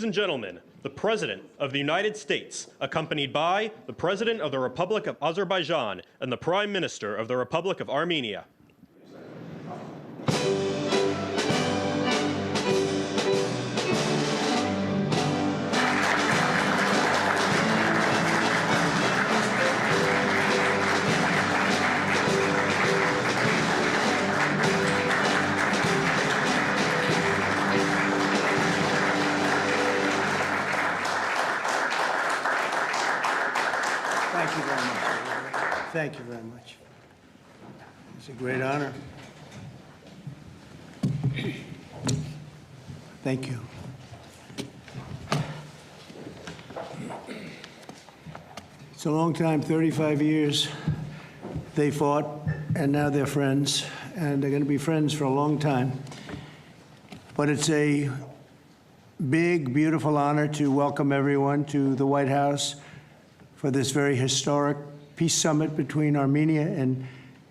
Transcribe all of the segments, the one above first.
and gentlemen, the President of the United States, accompanied by the President of the Republic of Azerbaijan and the Prime Minister of the Republic of Armenia. Thank you very much. Thank you very much. It's a great honor. Thank you. It's a long time, 35 years. They fought, and now they're friends, and they're going to be friends for a long time. But it's a big, beautiful honor to welcome everyone to the White House for this very historic peace summit between Armenia and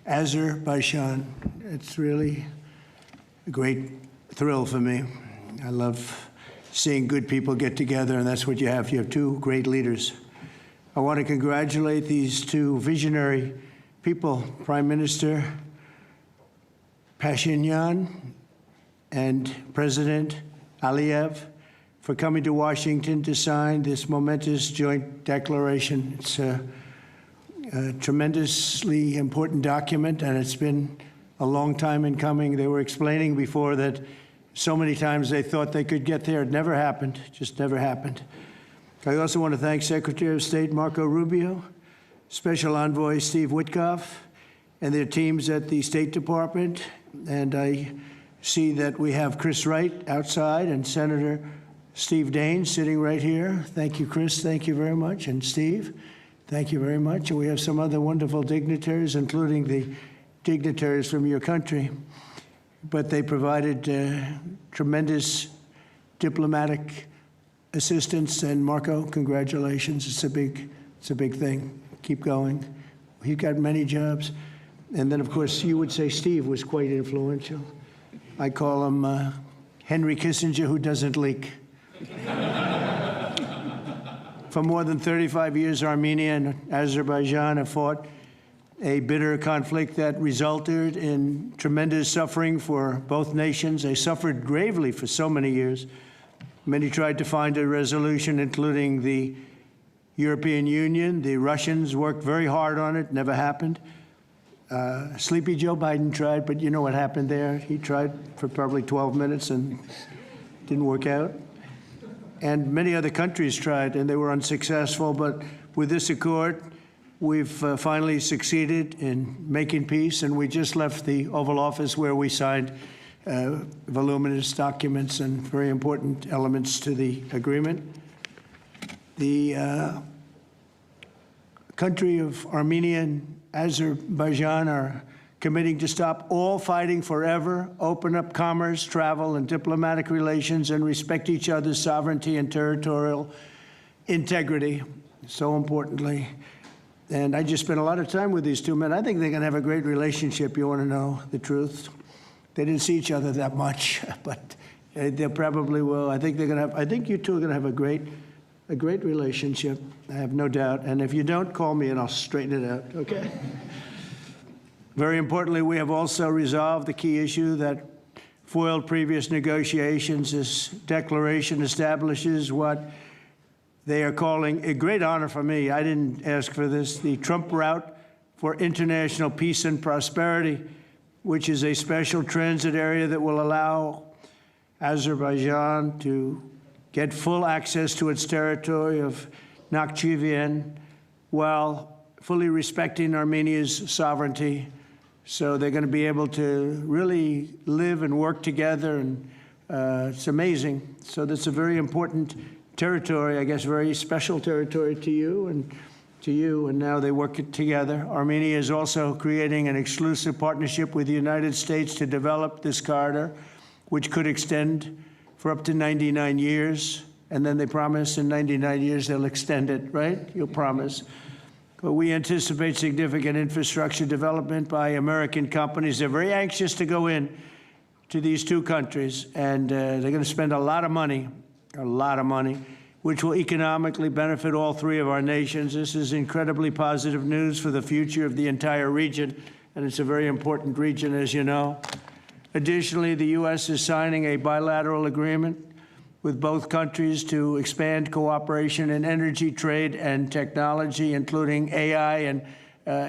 Azerbaijan. It's really a great thrill for me. I love seeing good people get together, and that's what you have. You have two great leaders. I want to congratulate these two visionary people, Prime Minister Pashinyan and President Aliyev, for coming to Washington to sign this momentous joint declaration. It's a tremendously important document, and it's been a long time in coming. They were explaining before that so many times they thought they could get there. It never happened, just never happened. I also want to thank Secretary of State Marco Rubio, Special Envoy Steve Witkoff, and their teams at the State Department. And I see that we have Chris Wright outside and Senator Steve Daines sitting right here. Thank you, Chris. Thank you very much. And Steve, thank you very much. And we have some other wonderful dignitaries, including the dignitaries from your country. But they provided tremendous diplomatic assistance. And Marco, congratulations. It's a big thing. Keep going. He's got many jobs. And then, of course, you would say Steve was quite influential. I call him Henry Kissinger, who doesn't leak. For more than 35 years, Armenia and Azerbaijan have fought a bitter conflict that resulted in tremendous suffering for both nations. They suffered gravely for so many years. Many tried to find a resolution, including the European Union. The Russians worked very hard on it, never happened. Sleepy Joe Biden tried, but you know what happened there. He tried for probably 12 minutes and didn't work out. And many other countries tried, and they were unsuccessful. But with this accord, we've finally succeeded in making peace, and we just left the Oval Office where we signed voluminous documents and very important elements to the agreement. The country of Armenia and Azerbaijan are committing to stop all fighting forever, open up commerce, travel, and diplomatic relations, and respect each other's sovereignty and territorial integrity, so importantly. And I just spent a lot of time with these two men. I think they're going to have a great relationship. You want to know the truth? They didn't see each other that much, but they probably will. I think they're going to have. I think you two are going to have a great relationship. I have no doubt. And if you don't, call me and I'll straighten it out. Okay. Very importantly, we have also resolved the key issue that foiled previous negotiations. This declaration establishes what they are calling a great honor for me. I didn't ask for this. The Trump route for international peace and prosperity, which is a special transit area that will allow Azerbaijan to get full access to its territory of Nakhchivan while fully respecting Armenia's sovereignty. So they're going to be able to really live and work together, and it's amazing. So that's a very important territory, I guess, very special territory to you, and now they work together. Armenia is also creating an exclusive partnership with the United States to develop this corridor, which could extend for up to 99 years. And then they promise in 99 years they'll extend it, right? You'll promise. But we anticipate significant infrastructure development by American companies. They're very anxious to go in to these two countries, and they're going to spend a lot of money a lot of money, which will economically benefit all three of our nations. This is incredibly positive news for the future of the entire region, and it's a very important region, as you know. Additionally, the U.S. is signing a bilateral agreement with both countries to expand cooperation in energy, trade, and technology, including AI. And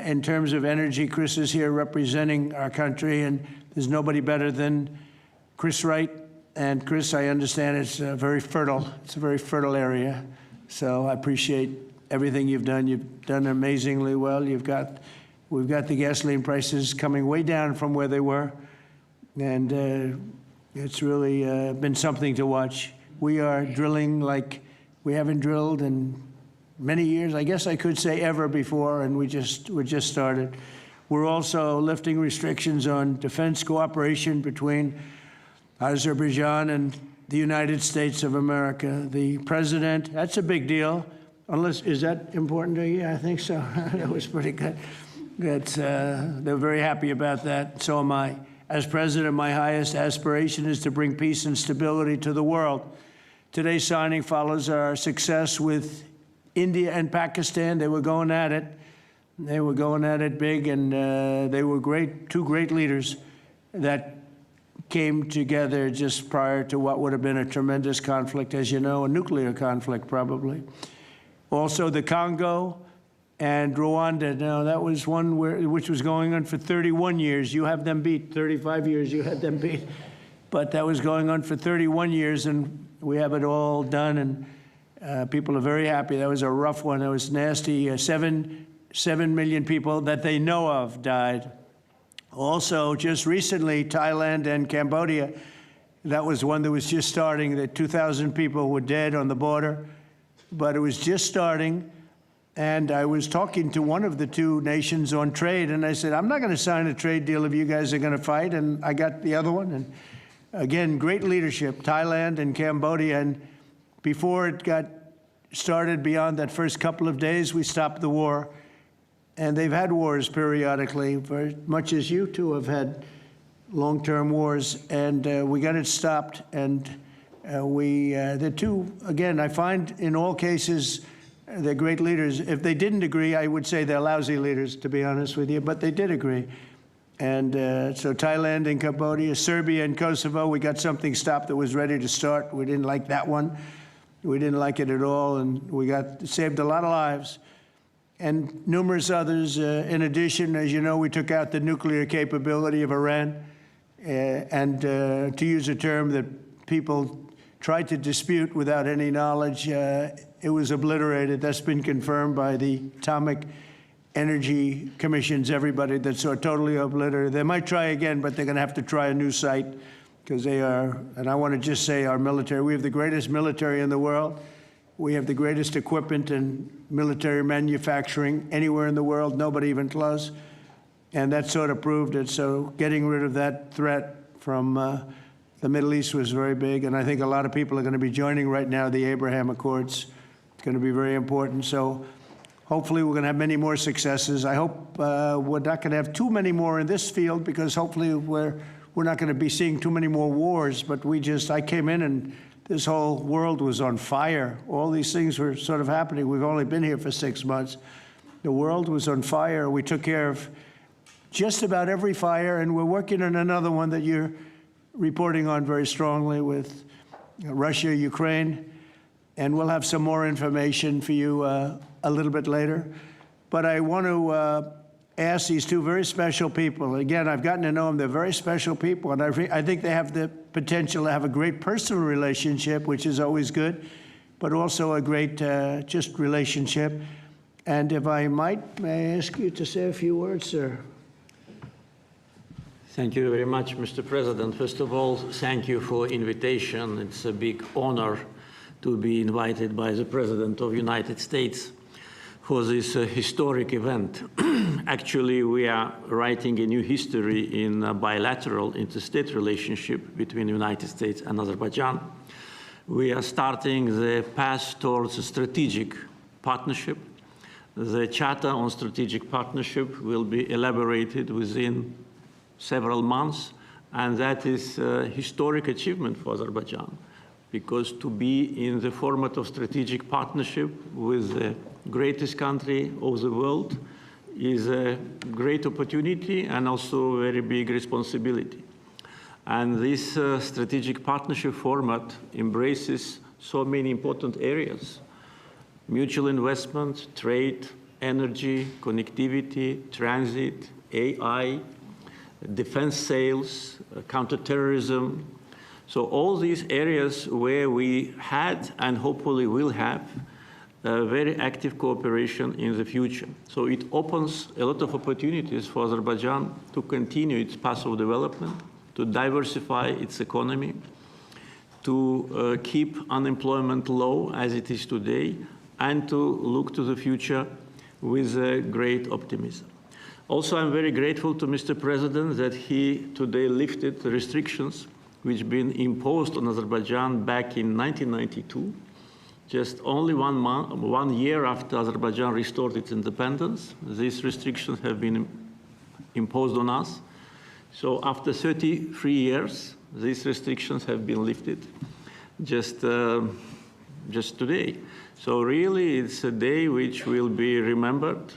in terms of energy, Chris is here representing our country, and there's nobody better than Chris Wright. And Chris, I understand it's very fertile. It's a very fertile area. So I appreciate everything you've done. You've done amazingly well. We've got the gasoline prices coming way down from where they were. And it's really been something to watch. We are drilling like we haven't drilled in many years, I guess I could say ever before, and we just started. We're also lifting restrictions on defense cooperation between Azerbaijan and the United States of America. The president, that's a big deal. Is that important to you? I think so. That was pretty good. They're very happy about that. So am I. As president, my highest aspiration is to bring peace and stability to the world. Today's signing follows our success with India and Pakistan. They were going at it. They were going at it big, and they were two great leaders that came together just prior to what would have been a tremendous conflict, as you know, a nuclear conflict probably. Also, the Congo and Rwanda. Now, that was one which was going on for 31 years. You have them beat. 35 years, you had them beat. But that was going on for 31 years, and we have it all done, and people are very happy. That was a rough one. That was nasty. 7 million people that they know of died. Also, just recently, Thailand and Cambodia, that was one that was just starting. That 2,000 people were dead on the border, but it was just starting. And I was talking to one of the two nations on trade, and I said, I'm not going to sign a trade deal if you guys are going to fight. And I got the other one. And again, great leadership, Thailand and Cambodia. And before it got started, beyond that first couple of days, we stopped the war. And they've had wars periodically, very much as you two have had long-term wars. And we got it stopped. And the two, again, I find in all cases, they're great leaders. If they didn't agree, I would say they're lousy leaders, to be honest with you, but they did agree. And so Thailand and Cambodia, Serbia and Kosovo, we got something stopped that was ready to start. We didn't like that one. We didn't like it at all, and we saved a lot of lives. And numerous others. In addition, as you know, we took out the nuclear capability of Iran. And to use a term that people tried to dispute without any knowledge, it was obliterated. That's been confirmed by the Atomic Energy Commissions, everybody, that's totally obliterated. They might try again, but they're going to have to try a new site because they are, and I want to just say our military, we have the greatest military in the world. We have the greatest equipment and military manufacturing anywhere in the world, nobody even close. And that sort of proved it. So getting rid of that threat from the Middle East was very big. And I think a lot of people are going to be joining right now the Abraham Accords. It's going to be very important. So hopefully we're going to have many more successes. I hope we're not going to have too many more in this field because hopefully we're not going to be seeing too many more wars. But I came in and this whole world was on fire. All these things were sort of happening. We've only been here for 6 months. The world was on fire. We took care of just about every fire, and we're working on another one that you're reporting on very strongly with Russia, Ukraine. And we'll have some more information for you a little bit later. But I want to ask these two very special people. Again, I've gotten to know them. They're very special people. And I think they have the potential to have a great personal relationship, which is always good, but also a great just relationship. And if I might, may I ask you to say a few words, sir? Thank you very much, Mr. President. First of all, thank you for invitation. It's a big honor to be invited by the President of the United States for this historic event. Actually, we are writing a new history in a bilateral interstate relationship between the United States and Azerbaijan. We are starting the path towards a strategic partnership. The Charter on Strategic Partnership will be elaborated within several months, and that is a historic achievement for Azerbaijan. because to be in the format of strategic partnership with the greatest country of the world is a great opportunity and also a very big responsibility. And this strategic partnership format embraces so many important areas: mutual investment, trade, energy, connectivity, transit, AI, defense sales, counterterrorism. So all these areas where we had and hopefully will have very active cooperation in the future. So it opens a lot of opportunities for Azerbaijan to continue its path of development, to diversify its economy, to keep unemployment low as it is today, and to look to the future with great optimism. Also, I'm very grateful to Mr. President that he today lifted the restrictions which have been imposed on Azerbaijan back in 1992, just only 1 year after Azerbaijan restored its independence. These restrictions have been imposed on us. So after 33 years, these restrictions have been lifted just today. So really, it's a day which will be remembered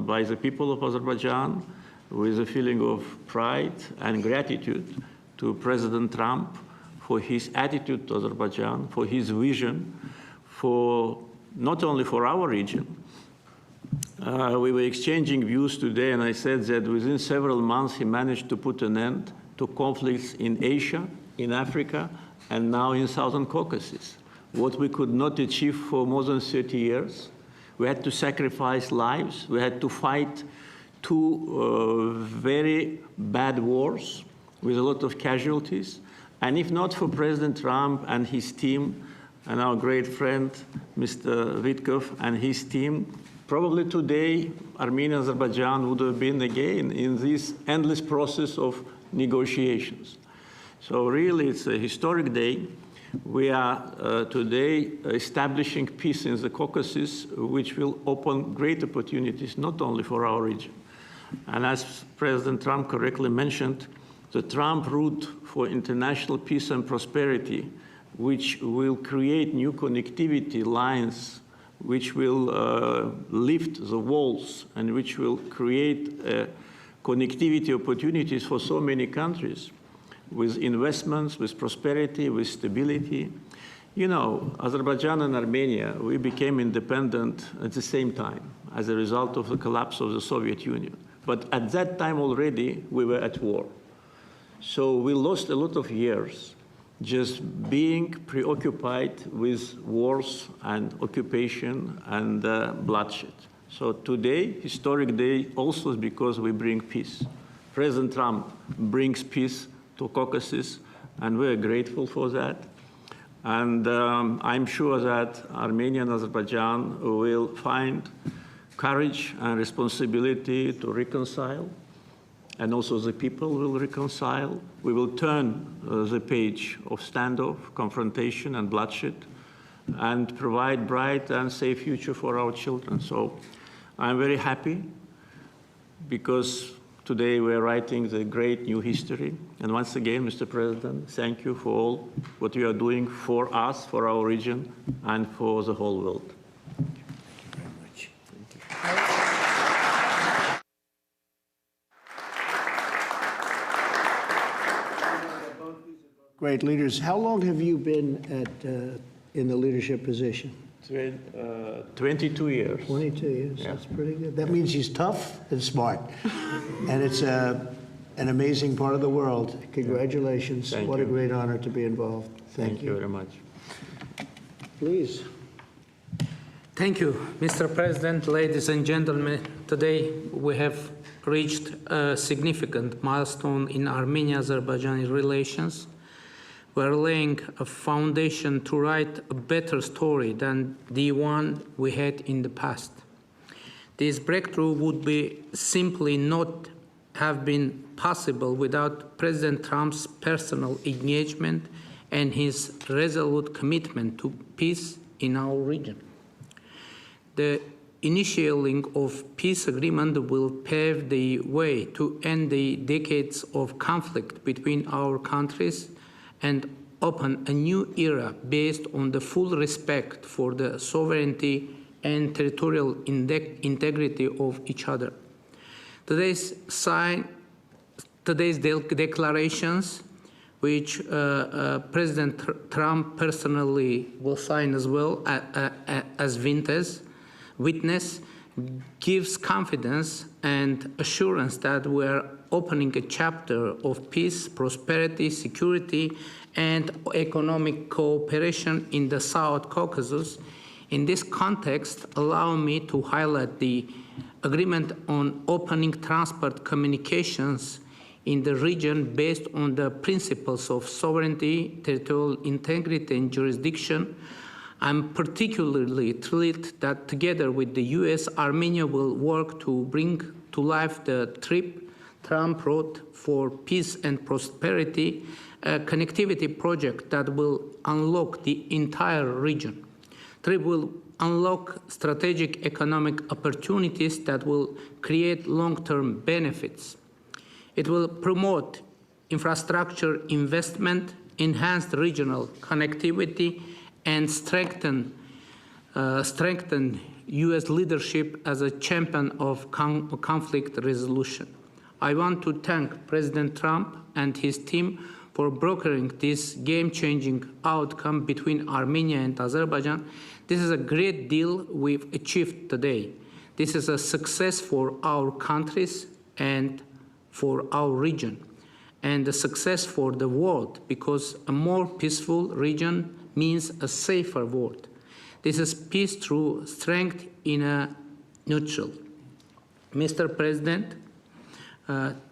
by the people of Azerbaijan with a feeling of pride and gratitude to President Trump for his attitude to Azerbaijan, for his vision, for not only for our region. We were exchanging views today, and I said that within several months he managed to put an end to conflicts in Asia, in Africa, and now in Southern Caucasus. What we could not achieve for more than 30 years. We had to sacrifice lives. We had to fight two very bad wars with a lot of casualties. And if not for President Trump and his team, and our great friend, Mr. Vitkov and his team, probably today, Armenia and Azerbaijan would have been again in this endless process of negotiations. So really, it's a historic day. We are today establishing peace in the Caucasus, which will open great opportunities, not only for our region. And as President Trump correctly mentioned, the Trump route for international peace and prosperity, which will create new connectivity lines, which will lift the walls, and which will create connectivity opportunities for so many countries, with investments, with prosperity, with stability. You know, Azerbaijan and Armenia, we became independent at the same time as a result of the collapse of the Soviet Union. But at that time already, we were at war. So we lost a lot of years just being preoccupied with wars and occupation and bloodshed. So today, historic day, also is because we bring peace. President Trump brings peace to Caucasus, and we're grateful for that. And I'm sure that Armenia and Azerbaijan will find courage and responsibility to reconcile, and also the people will reconcile. We will turn the page of standoff, confrontation, and bloodshed, and provide bright and safe future for our children. So I'm very happy because today we're writing the great new history. And once again, Mr. President, thank you for all what you are doing for us, for our region, and for the whole world. Thank you very much. Great leaders. How long have you been in the leadership position? 22 years. 22 years. Yeah. That's pretty good. That means he's tough and smart. And it's an amazing part of the world. Congratulations. Thank what you. a great honor to be involved. Thank you very much. Please. Thank you, Mr. President, ladies and gentlemen. Today we have reached a significant milestone in Armenia-Azerbaijan relations. We're laying a foundation to write a better story than the one we had in the past. This breakthrough would be simply not have been possible without President Trump's personal engagement and his resolute commitment to peace in our region. The initiating of peace agreement will pave the way to end the decades of conflict between our countries and open a new era based on the full respect for the sovereignty and territorial integrity of each other. Today's declarations, which President Trump personally will sign as well as witness, gives confidence and assurance that we are opening a chapter of peace, prosperity, security, and economic cooperation in the South Caucasus. In this context, allow me to highlight the agreement on opening transport communications in the region based on the principles of sovereignty, territorial integrity, and jurisdiction. I'm particularly thrilled that together with the US, Armenia will work to bring to life the TRIP, Trump Road for Peace and Prosperity, a connectivity project that will unlock the entire region. TRIP will unlock strategic economic opportunities that will create long-term benefits. It will promote infrastructure investment, enhance regional connectivity, and strengthen U.S. leadership as a champion of conflict resolution. I want to thank President Trump and his team for brokering this game-changing outcome between Armenia and Azerbaijan. This is a great deal we've achieved today. This is a success for our countries and for our region, and a success for the world, because a more peaceful region means a safer world. This is peace through strength in a nutshell. Mr. President,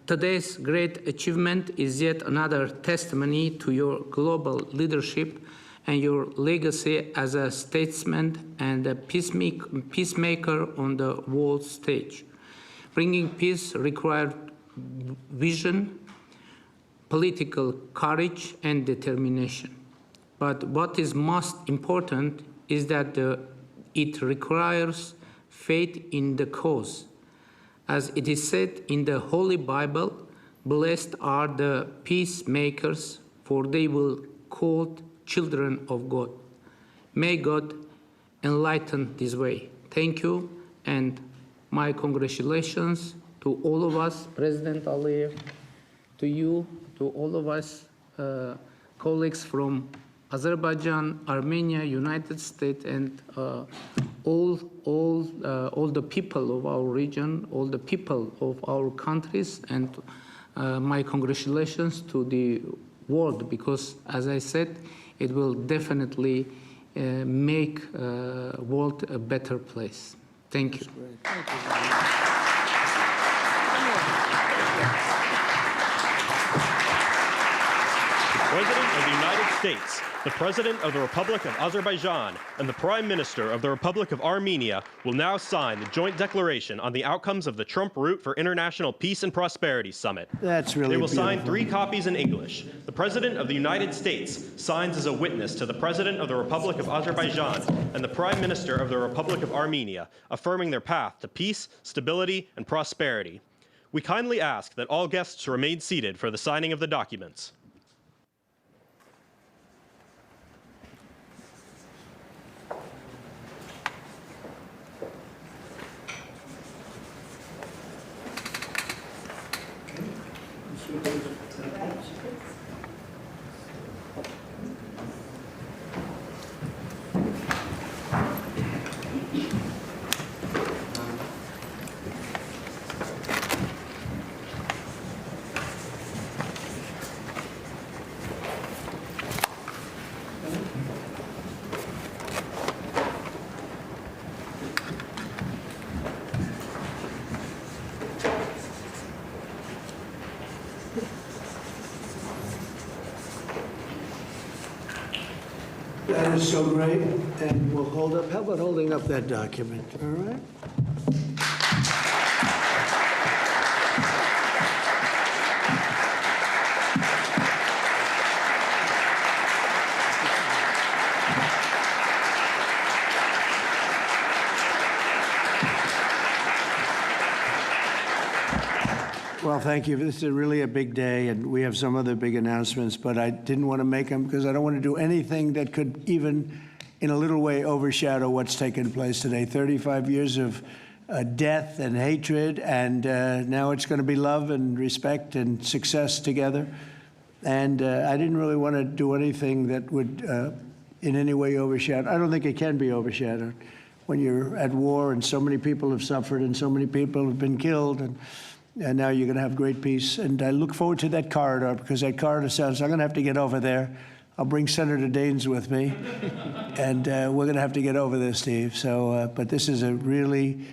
today's great achievement is yet another testimony to your global leadership and your legacy as a statesman and a peacemaker on the world stage. Bringing peace required vision, political courage, and determination. But what is most important is that it requires faith in the cause. As it is said in the Holy Bible, blessed are the peacemakers, for they will be called children of God. May God enlighten this way. Thank you, and my congratulations to all of us, President Aliyev, to you, to all of us, colleagues from Azerbaijan, Armenia, United States, and all the people of our region, all the people of our countries, and my congratulations to the world, because, as I said, it will definitely make the world a better place. Thank you. Thank you. President of the United States, the President of the Republic of Azerbaijan, and the Prime Minister of the Republic of Armenia will now sign the joint declaration on the outcomes of the Trump Route for International Peace and Prosperity Summit. That's really They will beautiful. sign 3 copies in English. The President of the United States signs as a witness to the President of the Republic of Azerbaijan and the Prime Minister of the Republic of Armenia, affirming their path to peace, stability, and prosperity. We kindly ask that all guests remain seated for the signing of the documents. That is so great, and we'll hold up, how about holding up that document, all right? Well, thank you. This is really a big day, and we have some other big announcements, but I didn't want to make them because I don't want to do anything that could even, in a little way, overshadow what's taken place today. 35 years of death and hatred, and now it's going to be love and respect and success together. And I didn't really want to do anything that would in any way overshadow. I don't think it can be overshadowed when you're at war and so many people have suffered and so many people have been killed, and now you're going to have great peace. And I look forward to that corridor, because that corridor sounds, I'm going to have to get over there. I'll bring Senator Daines with me, and we're going to have to get over there, Steve. So, but this is a really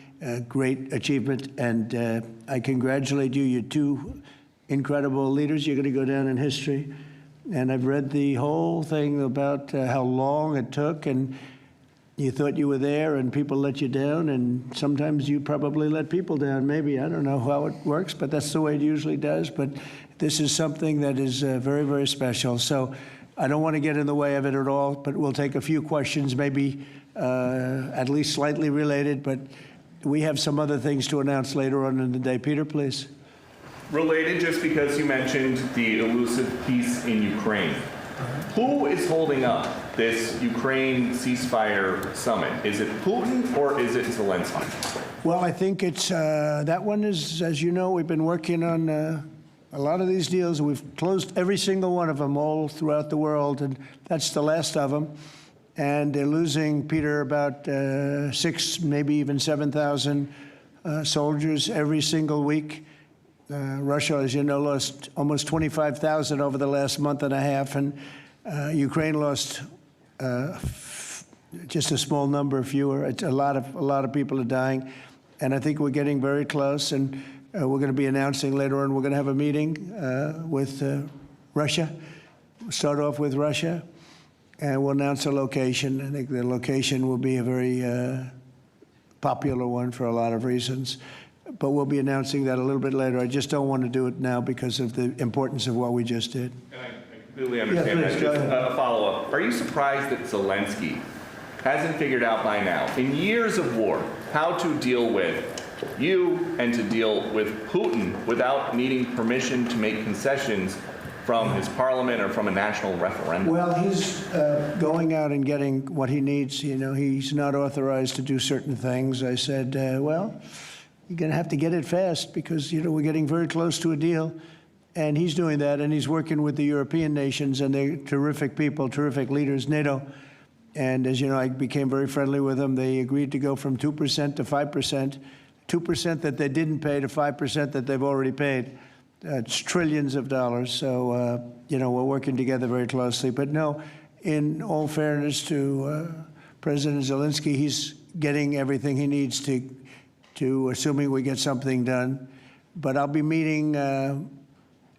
great achievement, and I congratulate you. You're two incredible leaders. You're going to go down in history. And I've read the whole thing about how long it took, and you thought you were there and people let you down, and sometimes you probably let people down, maybe. I don't know how it works, but that's the way it usually does. But this is something that is very, very special. So I don't want to get in the way of it at all, but we'll take a few questions, maybe at least slightly related, but we have some other things to announce later on in the day. Peter, please. Related, just because you mentioned the elusive peace in Ukraine. Who is holding up this Ukraine ceasefire summit? Is it Putin or is it Zelensky? Well, I think it's that one is, as you know, we've been working on a lot of these deals. We've closed every single one of them all throughout the world, and that's the last of them. And they're losing, Peter, about 6,000, maybe even 7,000 soldiers every single week. Russia, as you know, lost almost 25,000 over the last month and a half, and Ukraine lost just a small number, fewer. It's a lot of people are dying, and I think we're getting very close. And we're going to be announcing later on. We're going to have a meeting with Russia. We'll start off with Russia, and we'll announce a location. I think the location will be a very popular one for a lot of reasons. But we'll be announcing that a little bit later. I just don't want to do it now because of the importance of what we just did. And I completely understand Yeah, please, that. Just go ahead. a follow-up. Are you surprised that Zelensky hasn't figured out by now, in years of war, how to deal with you and to deal with Putin without needing permission to make concessions from his parliament or from a national referendum? Well, he's going out and getting what he needs. You know, he's not authorized to do certain things. I said, well, you're going to have to get it fast because, you know, we're getting very close to a deal. And he's doing that, and he's working with the European nations, and they're terrific people, terrific leaders, NATO. And as you know, I became very friendly with them. They agreed to go from 2% to 5%, 2% that they didn't pay to 5% that they've already paid. It's trillions of dollars. So, you know, we're working together very closely. But no, in all fairness to President Zelensky, he's getting everything he needs to assuming we get something done. But I'll be meeting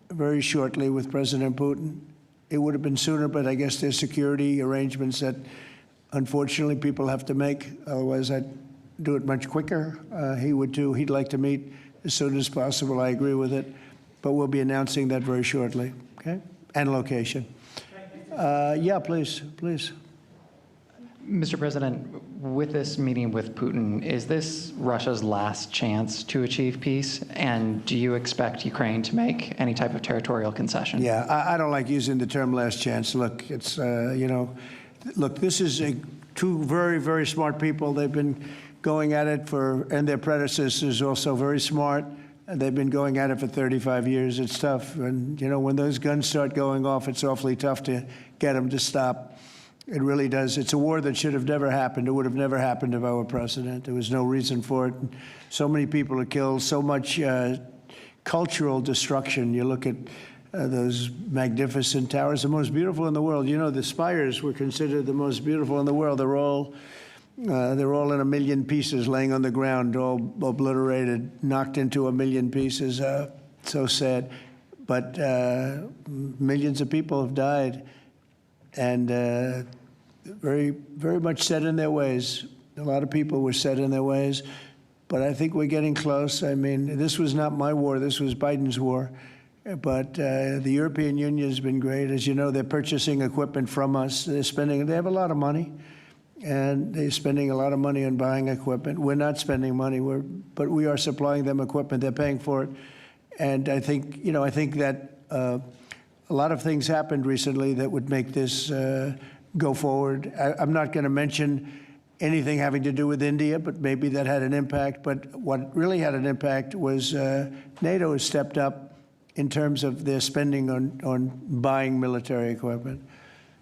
very shortly with President Putin. It would have been sooner, but I guess there's security arrangements that, unfortunately, people have to make. Otherwise, I'd do it much quicker. He would, too. He'd like to meet as soon as possible. I agree with it. But we'll be announcing that very shortly, okay? And location. Yeah, please. Mr. President, with this meeting with Putin, is this Russia's last chance to achieve peace? And do you expect Ukraine to make any type of territorial concession? Yeah, I don't like using the term last chance. Look, it's, you know, look, this is two very, very smart people. They've been going at it and their predecessors also very smart. They've been going at it for 35 years. It's tough. And, you know, when those guns start going off, it's awfully tough to get them to stop. It really does. It's a war that should have never happened. It would have never happened if I were president. There was no reason for it. So many people are killed, so much cultural destruction. You look at those magnificent towers, the most beautiful in the world. You know, the spires were considered the most beautiful in the world. They're all in a million pieces, laying on the ground, all obliterated, knocked into a million pieces. So sad. But millions of people have died. And very, very much set in their ways. A lot of people were set in their ways, but I think we're getting close. I mean, this was not my war, this was Biden's war. But the European Union has been great. As you know, they're purchasing equipment from us. They have a lot of money, and they're spending a lot of money on buying equipment. We're not spending money, but we are supplying them equipment. They're paying for it. And I think, I think that a lot of things happened recently that would make this go forward. I'm not going to mention anything having to do with India, but maybe that had an impact. But what really had an impact was NATO has stepped up in terms of their spending on buying military equipment.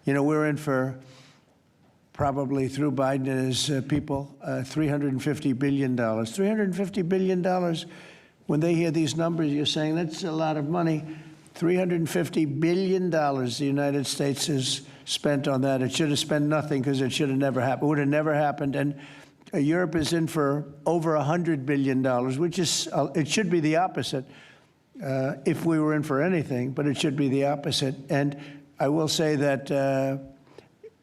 We're in for, probably through Biden and his people, $350 billion. $350 billion. When they hear these numbers, you're saying that's a lot of money. $350 billion the United States has spent on that. It should have spent nothing because it should have never happened. It would have never happened. And Europe is in for over $100 billion, which is, it should be the opposite if we were in for anything, but it should be the opposite. And I will say that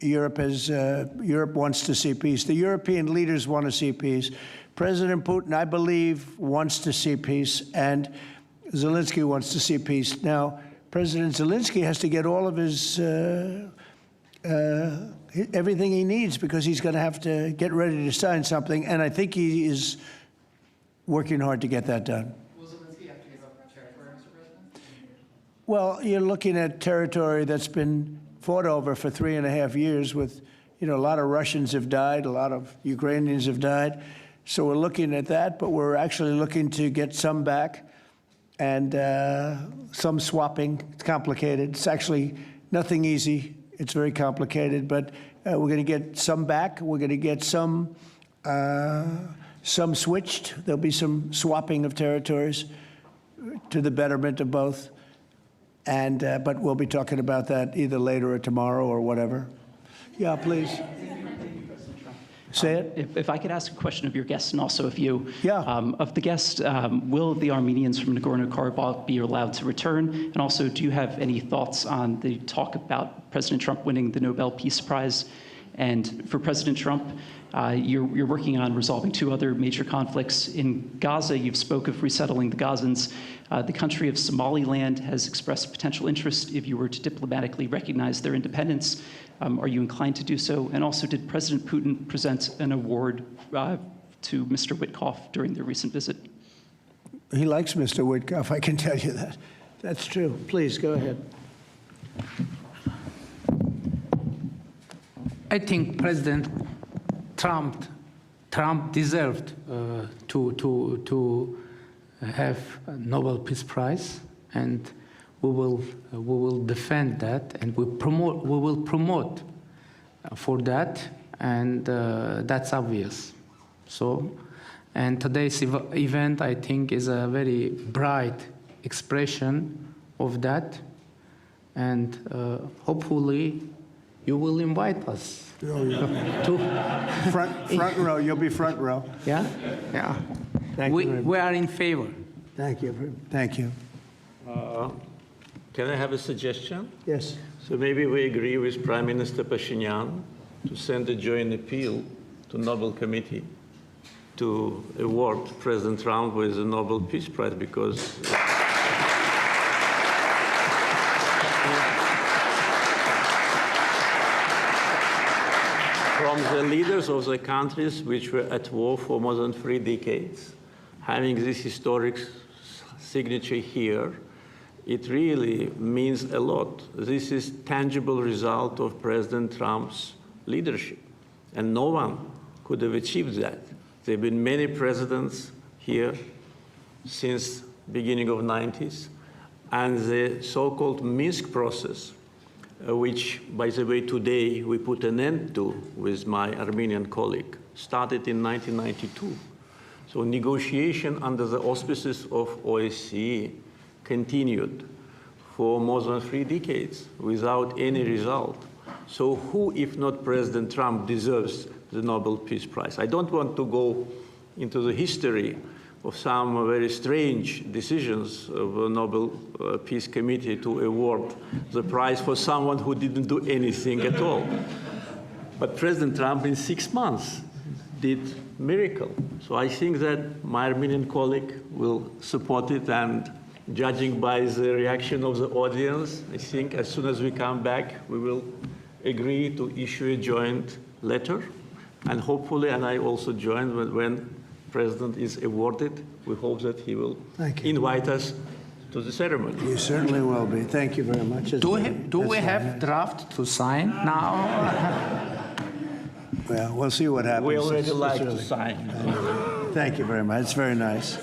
Europe wants to see peace. The European leaders want to see peace. President Putin, I believe, wants to see peace, and Zelensky wants to see peace. Now, President Zelensky has to get all of his everything he needs because he's going to have to get ready to sign something, and I think he is working hard to get that done. Will Zelensky have to give up territory, Mr. President? Well, you're looking at territory that's been fought over for 3.5 years with, a lot of Russians have died, a lot of Ukrainians have died. So we're looking at that, but we're actually looking to get some back and some swapping. It's complicated. It's actually nothing easy. It's very complicated, but we're going to get some back. We're going to get some switched. There'll be some swapping of territories to the betterment of both. And but we'll be talking about that either later or tomorrow or whatever. Yeah, please. Say it. If I could ask a question of your guests and also of you. Yeah. Of the guests, will the Armenians from Nagorno-Karabakh be allowed to return? And also, do you have any thoughts on the talk about President Trump winning the Nobel Peace Prize? And for President Trump, you're working on resolving 2 other major conflicts. In Gaza, you've spoke of resettling the Gazans. The country of Somaliland has expressed potential interest if you were to diplomatically recognize their independence. Are you inclined to do so? And also, did President Putin present an award to Mr. Witkoff during their recent visit? He likes Mr. Witkoff, I can tell you that. That's true. Please, go ahead. I think President Trump deserved to have a Nobel Peace Prize, and we will defend that, and we will promote for that, and that's obvious. So, and today's event, I think, is a very bright expression of that, and hopefully you will invite us to Front row. You'll be front row. yeah. Thank you very much. We are in favor. Thank you. Thank you. Can I have a suggestion? Yes. So maybe we agree with Prime Minister Pashinyan to send a joint appeal to Nobel Committee to award President Trump with the Nobel Peace Prize, because from the leaders of the countries which were at war for more than 3 decades, having this historic signature here, it really means a lot. This is tangible result of President Trump's leadership, and no one could have achieved that. There have been many presidents here since beginning of 90s, and the so-called Minsk process, which, by the way, today we put an end to with my Armenian colleague, started in 1992. So negotiation under the auspices of OSCE continued for more than 3 decades without any result. So who, if not President Trump, deserves the Nobel Peace Prize? I don't want to go into the history of some very strange decisions of the Nobel Peace Committee to award the prize for someone who didn't do anything at all. But President Trump, in 6 months, did miracle. So I think that my Armenian colleague will support it, and judging by the reaction of the audience, I think as soon as we come back, we will agree to issue a joint letter, and hopefully, and I also join when President is awarded, we hope that he will invite us to the ceremony. You certainly will be. Thank you very much. Do we That's have very nice. draft to sign now? Well, we'll see what happens. We already It's like to early. sign. Thank you very much. It's very nice.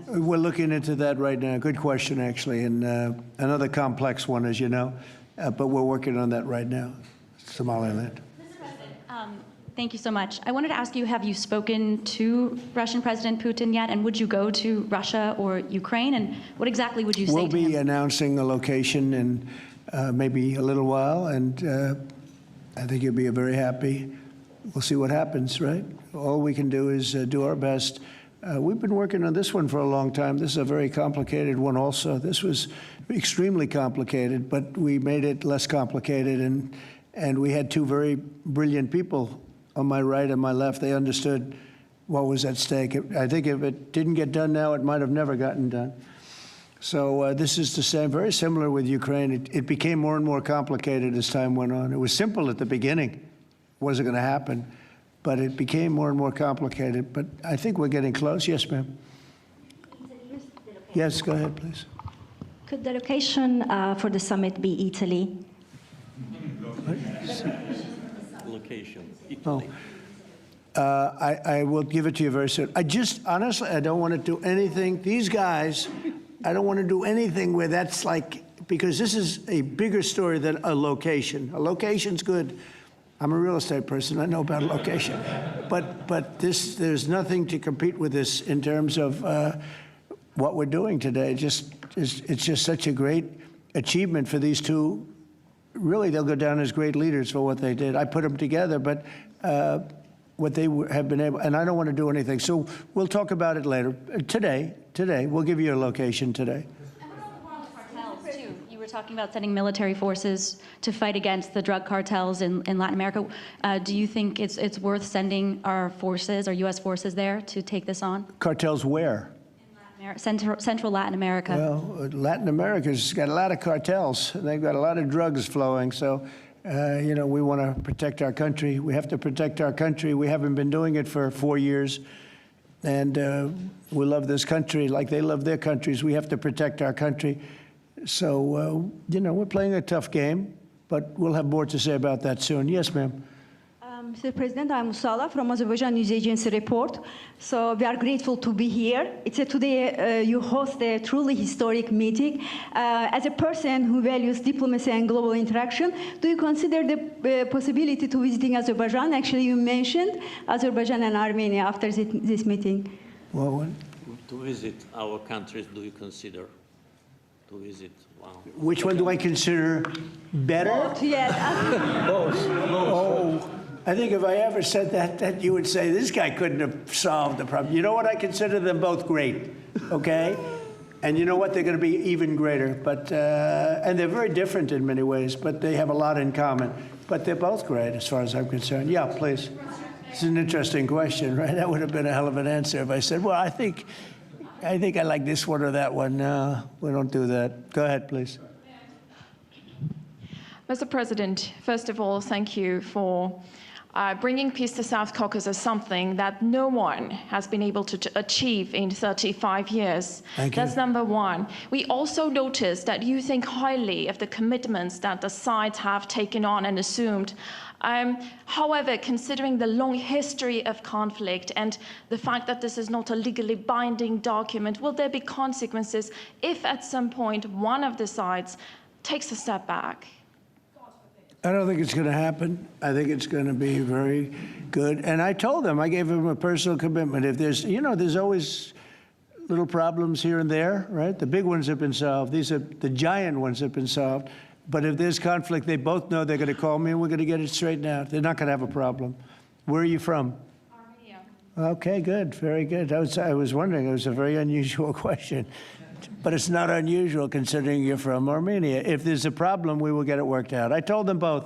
We're looking into that right now. Good question, actually, and another complex one, as you know, but we're working on that right now. Somaliland. Thank you so much. I wanted to ask you, have you spoken to Russian President Putin yet? And would you go to Russia or Ukraine? And what exactly would you say We'll to him? be announcing a location in maybe a little while, and I think you'll be very happy. We'll see what happens, right? All we can do is do our best. We've been working on this one for a long time. This is a very complicated one also. This was extremely complicated, but we made it less complicated, and we had two very brilliant people on my right and my left. They understood what was at stake. I think if it didn't get done now, it might have never gotten done. So this is the same, very similar with Ukraine. It became more and more complicated as time went on. It was simple at the beginning. It wasn't going to happen, but it became more and more complicated. But I think we're getting close. Yes, ma'am. Yes, go ahead, please. Could the location for the summit be Italy? Location, Oh. Italy. I will give it to you very soon. Honestly, I don't want to do anything. These guys, I don't want to do anything where that's like, because this is a bigger story than a location. A location's good. I'm a real estate person. I know about location. But there's nothing to compete with this in terms of what we're doing today. It's just such a great achievement for these two. Really, they'll go down as great leaders for what they did. I put them together, but what they have been able, and I don't want to do anything. So we'll talk about it later. Today, we'll give you a location today. And what about the war on the cartels, too? You were talking about sending military forces to fight against the drug cartels in Latin America. Do you think it's worth sending our forces, our U.S. forces there to take this on? Cartels where? Central Latin America. Well, Latin America's got a lot of cartels. They've got a lot of drugs flowing. So, we want to protect our country. We have to protect our country. We haven't been doing it for 4 years. And we love this country like they love their countries. We have to protect our country. So, we're playing a tough game, but we'll have more to say about that soon. Yes, ma'am. Mr. President, I'm Musala from Azerbaijan News Agency Report. So we are grateful to be here. Today you host a truly historic meeting. As a person who values diplomacy and global interaction, do you consider the possibility to visiting Azerbaijan? Actually, you mentioned Azerbaijan and Armenia after this meeting. Well, To visit our countries, do you consider to visit? Wow. which one do I consider better? Yes. Oh, I think if I ever said that you would say, this guy couldn't have solved the problem. You know what? I consider them both great, okay? And you know what? They're going to be even greater. But and they're very different in many ways, but they have a lot in common. But they're both great as far as I'm concerned. Yeah, please. It's an interesting question, right? That would have been a hell of an answer if I said, well, I think I like this one or that one. No, we don't do that. Go ahead, please. Mr. President, first of all, thank you for bringing peace to South Caucasus, something that no one has been able to achieve in 35 years. Thank you. That's number one. We also noticed that you think highly of the commitments that the sides have taken on and assumed. However, considering the long history of conflict and the fact that this is not a legally binding document, will there be consequences if at some point one of the sides takes a step back? I don't think it's going to happen. I think it's going to be very good. And I told them, I gave them a personal commitment. If there's, there's always little problems here and there, right? The big ones have been solved. These are the giant ones have been solved. But if there's conflict, they both know they're going to call me and we're going to get it straightened out. They're not going to have a problem. Where are you from? Armenia. Okay, good. Very good. I was wondering. It was a very unusual question. But it's not unusual considering you're from Armenia. If there's a problem, we will get it worked out. I told them both,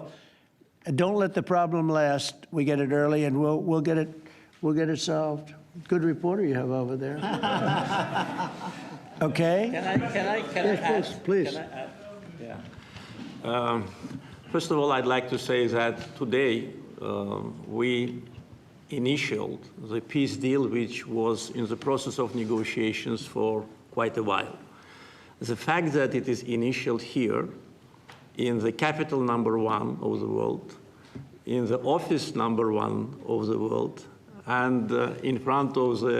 don't let the problem last. We get it early and we'll get it solved. Good reporter you have over there. Okay? Can I Yes, add? please. Can I add? Yeah. First of all, I'd like to say that today we initialed the peace deal, which was in the process of negotiations for quite a while. The fact that it is initialed here, in the capital #1 of the world, in the office #1 of the world, and in front of the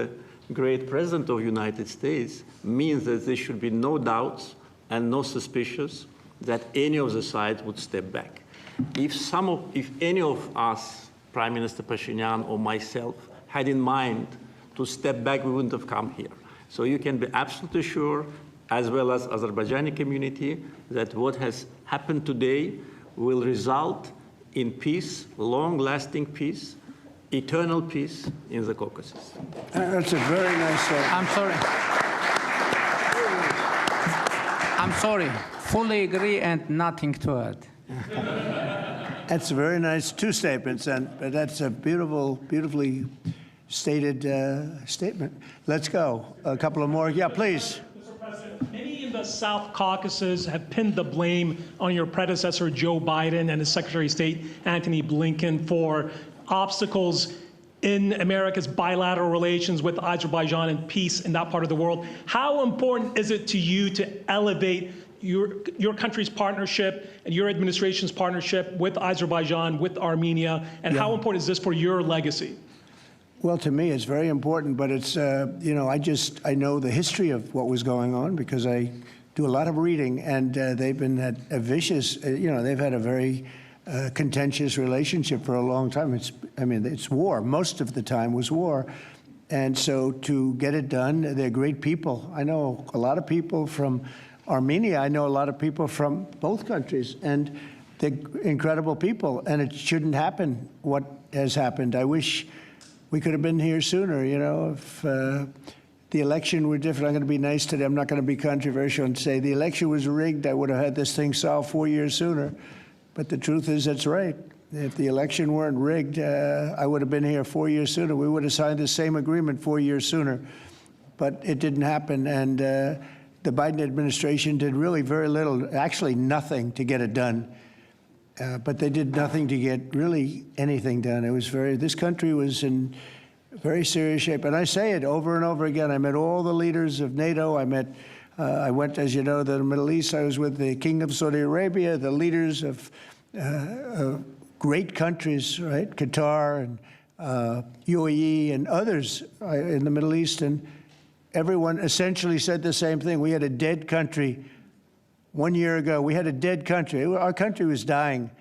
great President of the United States, means that there should be no doubts and no suspicions that any of the sides would step back. If any of us, Prime Minister Pashinyan or myself, had in mind to step back, we wouldn't have come here. So you can be absolutely sure, as well as Azerbaijani community, that what has happened today will result in peace, long-lasting peace, eternal peace in the Caucasus. That's a very nice statement. I'm sorry. Fully agree and nothing to add. That's a very nice two statements, but that's a beautifully stated statement. Let's go. A couple of more. Yeah, please. Mr. President, many in the South Caucasus have pinned the blame on your predecessor, Joe Biden, and his Secretary of State, Antony Blinken, for obstacles in America's bilateral relations with Azerbaijan and peace in that part of the world. How important is it to you to elevate your country's partnership and your administration's partnership with Azerbaijan, with Armenia, and how important is this for your legacy? Well, to me, it's very important, but it's, you know, I know the history of what was going on because I do a lot of reading, and they've been at a they've had a very contentious relationship for a long time. It's war. Most of the time was war. And so to get it done, they're great people. I know a lot of people from Armenia. I know a lot of people from both countries, and they're incredible people, and it shouldn't happen what has happened. I wish we could have been here sooner, you know, if the election were different. I'm going to be nice today. I'm not going to be controversial and say the election was rigged. I would have had this thing solved 4 years sooner. But the truth is, that's right. If the election weren't rigged, I would have been here 4 years sooner. We would have signed the same agreement 4 years sooner. But it didn't happen, and the Biden administration did really very little, actually nothing, to get it done. But they did nothing to get really anything done. This country was in very serious shape. And I say it over and over again. I met all the leaders of NATO. I went, as you know, to the Middle East. I was with the King of Saudi Arabia, the leaders of great countries, right? Qatar and UAE and others in the Middle East. And everyone essentially said the same thing. We had a dead country 1 year ago. We had a dead country. Our country was dying.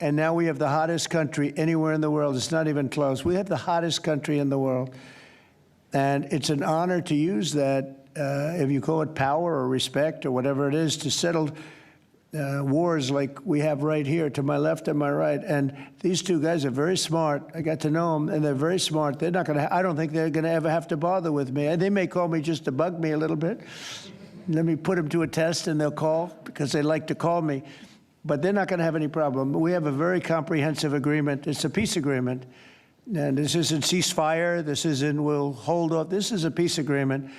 And now we have the hottest country anywhere in the world. It's not even close. We have the hottest country in the world. And it's an honor to use that, if you call it power or respect or whatever it is, to settle wars like we have right here to my left and my right. And these two guys are very smart. I got to know them, and they're very smart. They're not going to, I don't think they're going to ever have to bother with me. They may call me just to bug me a little bit. Let me put them to a test, and they'll call because they like to call me. But they're not going to have any problem. We have a very comprehensive agreement. It's a peace agreement. And this isn't ceasefire. This isn't we'll hold off. This is a peace agreement.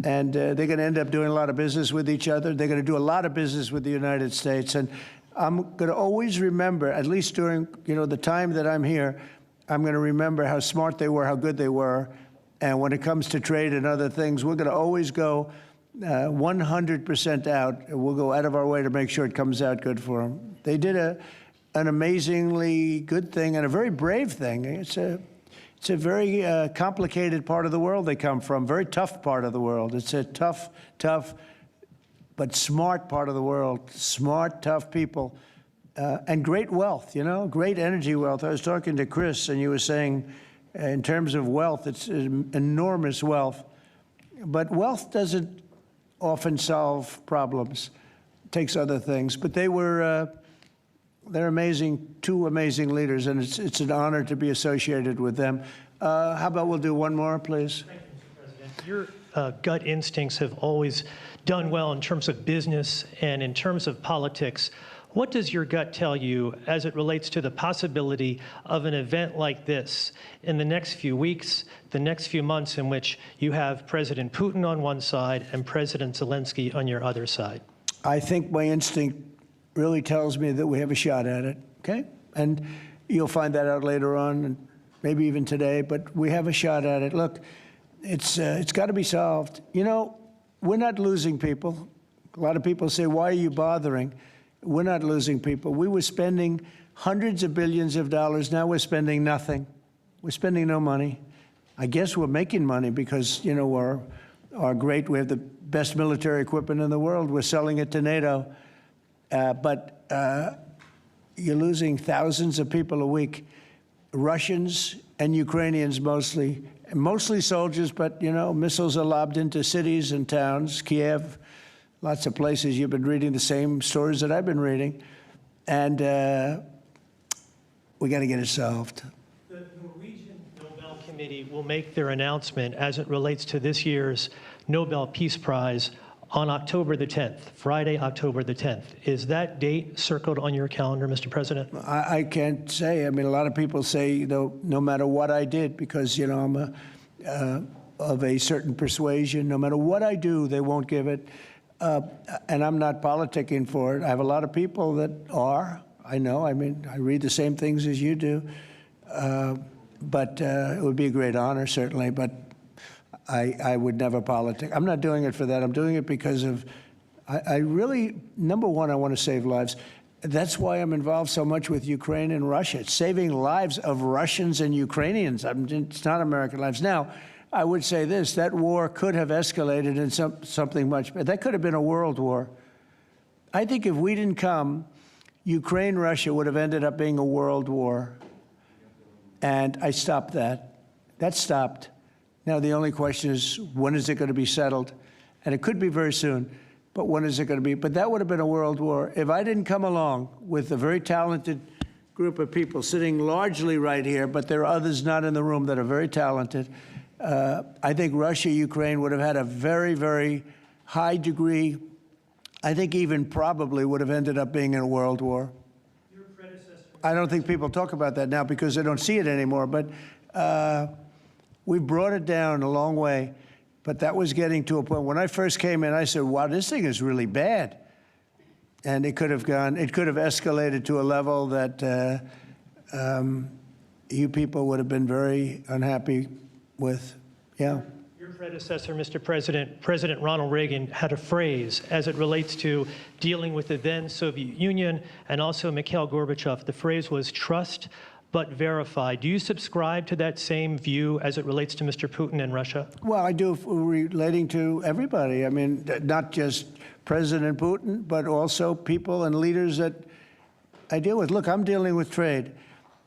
And they're going to end up doing a lot of business with each other. They're going to do a lot of business with the United States. And I'm going to always remember, at least during the time that I'm here, I'm going to remember how smart they were, how good they were. And when it comes to trade and other things, we're going to always go 100% out. We'll go out of our way to make sure it comes out good for them. They did an amazingly good thing and a very brave thing. It's a very complicated part of the world they come from, very tough part of the world. It's a tough, but smart part of the world. Smart, tough people, and great wealth, great energy wealth. I was talking to Chris, and you were saying, in terms of wealth, it's enormous wealth. But wealth doesn't often solve problems. It takes other things. But they're amazing, two amazing leaders, and it's an honor to be associated with them. How about we'll do one more, please? Thank you, Mr. President. Your gut instincts have always done well in terms of business and in terms of politics. What does your gut tell you as it relates to the possibility of an event like this in the next few weeks, the next few months, in which you have President Putin on one side and President Zelensky on your other side? I think my instinct really tells me that we have a shot at it, okay? And you'll find that out later on, and maybe even today, but we have a shot at it. Look, it's got to be solved. we're not losing people. A lot of people say, why are you bothering? We're not losing people. We were spending hundreds of billions of dollars. Now we're spending nothing. We're spending no money. I guess we're making money because, you know, we have the best military equipment in the world. We're selling it to NATO. But you're losing thousands of people a week, Russians and Ukrainians mostly soldiers, but, you know, missiles are lobbed into cities and towns, Kiev, lots of places. You've been reading the same stories that I've been reading. And we got to get it solved. The Norwegian Nobel Committee will make their announcement as it relates to this year's Nobel Peace Prize on October the 10th, Friday, October the 10th. Is that date circled on your calendar, Mr. President? I can't say. I mean, a lot of people say, no matter what I did, because, you know, I'm of a certain persuasion, no matter what I do, they won't give it. And I'm not politicking for it. I have a lot of people that are. I know. I mean, I read the same things as you do. But it would be a great honor, certainly. But I would never politic. I'm not doing it for that. I'm doing it because of, I really, number one, I want to save lives. That's why I'm involved so much with Ukraine and Russia. It's saving lives of Russians and Ukrainians. It's not American lives. Now, I would say this, that war could have escalated in something much better. That could have been a world war. I think if we didn't come, Ukraine-Russia would have ended up being a world war. And I stopped that. That stopped. Now, the only question is, when is it going to be settled? And it could be very soon, but when is it going to be? But that would have been a world war. If I didn't come along with a very talented group of people sitting largely right here, but there are others not in the room that are very talented, I think Russia, Ukraine would have had a very, very high degree, I think even probably would have ended up being in a world war. Your predecessor. I don't think people talk about that now because they don't see it anymore, but we brought it down a long way, but that was getting to a point. When I first came in, I said, wow, this thing is really bad. And it could have escalated to a level that you people would have been very unhappy with. Yeah. Your predecessor, Mr. President, President Ronald Reagan, had a phrase as it relates to dealing with the then Soviet Union and also Mikhail Gorbachev. The phrase was trust but verify. Do you subscribe to that same view as it relates to Mr. Putin and Russia? Well, I do, relating to everybody. I mean, not just President Putin, but also people and leaders that I deal with. Look, I'm dealing with trade.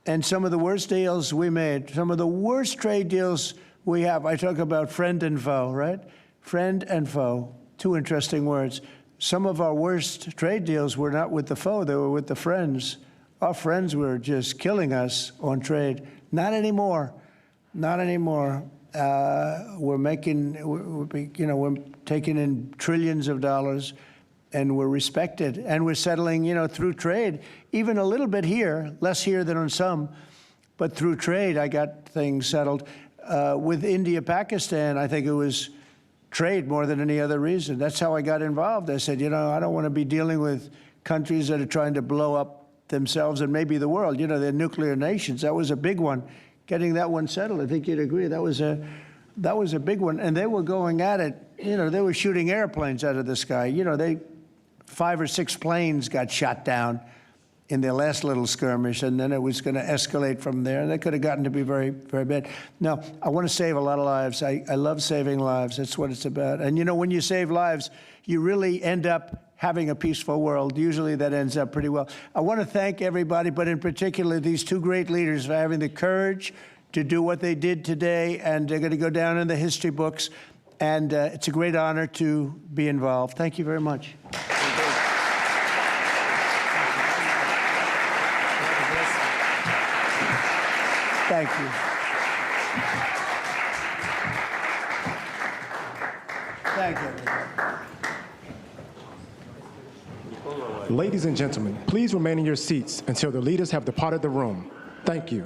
And some of the worst deals we made, some of the worst trade deals we have, I talk about friend and foe, right? Friend and foe, two interesting words. Some of our worst trade deals were not with the foe, they were with the friends. Our friends were just killing us on trade. Not anymore. Not anymore. We're taking in trillions of dollars, and we're respected, and we're settling, you know, through trade, even a little bit here, less here than on some, but through trade, I got things settled. With India, Pakistan, I think it was trade more than any other reason. That's how I got involved. I said, you know, I don't want to be dealing with countries that are trying to blow up themselves and maybe the world. You know, they're nuclear nations. That was a big one. Getting that one settled, I think you'd agree, that was a big one. And they were going at it, you know, they were shooting airplanes out of the sky. You know, 5 or 6 planes got shot down in their last little skirmish, and then it was going to escalate from there. And that could have gotten to be very, very bad. No, I want to save a lot of lives. I love saving lives. That's what it's about. And, you know, when you save lives, you really end up having a peaceful world. Usually that ends up pretty well. I want to thank everybody, but in particular these two great leaders for having the courage to do what they did today, and they're going to go down in the history books. And it's a great honor to be involved. Thank you very much. Thank you. Thank you, everybody. Ladies and gentlemen, please remain in your seats until the leaders have departed the room. Thank you.